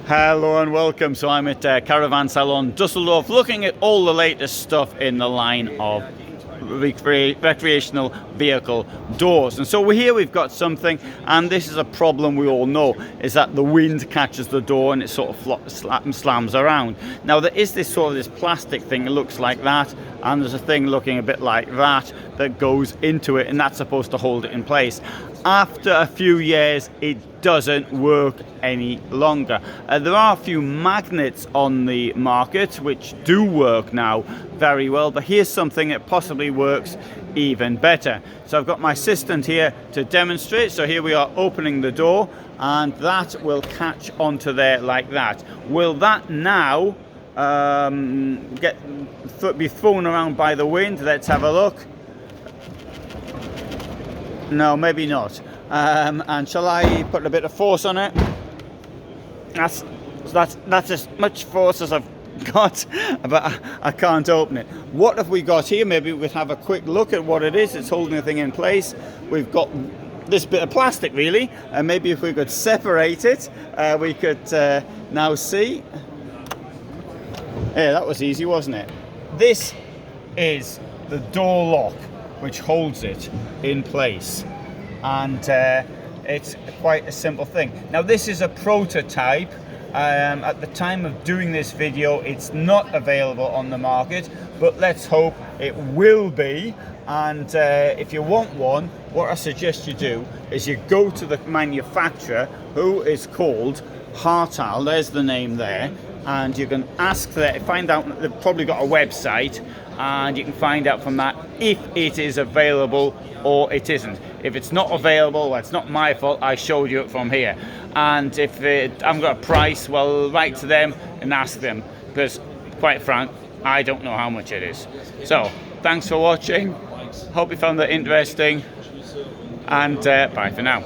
Hello and welcome. So I'm at Caravan Salon Dusseldorf looking at all the latest stuff in the line of recreational vehicle doors. And so we've got something, and this is a problem we all know, is that the wind catches the door and it sort of slams around. Now there is this plastic thing that looks like that, and there's a thing looking a bit like that that goes into it, and that's supposed to hold it in place. After a few years, it doesn't work any longer. There are a few magnets on the market which do work now very well, but here's something that possibly works even better. So I've got my assistant here to demonstrate. So here we are opening the door, and that will catch onto there like that. Will that now be thrown around by the wind? Let's have a look. No, maybe not. And shall I put a bit of force on it? That's as much force as I've got, but I can't open it. What have we got here? Maybe we could have a quick look at what it is. It's holding the thing in place. We've got this bit of plastic, really, and maybe if we could separate it, we could now see. Yeah, that was easy, wasn't it? This is the door lock which holds it in place, and it's quite a simple thing. Now this is a prototype. At the time of doing this video, it's not available on the market, but let's hope it will be. And if you want one, what I suggest you do is you go to the manufacturer, who is called Hartal. There's the name there, and you can ask there, find out. They've probably got a website, and you can find out from that if it is available or it isn't. If it's not available, well, it's not my fault. I showed you it from here. And if I haven't got a price, well, write to them and ask them, because quite frank, I don't know how much it is. So thanks for watching. Hope you found that interesting, and bye for now.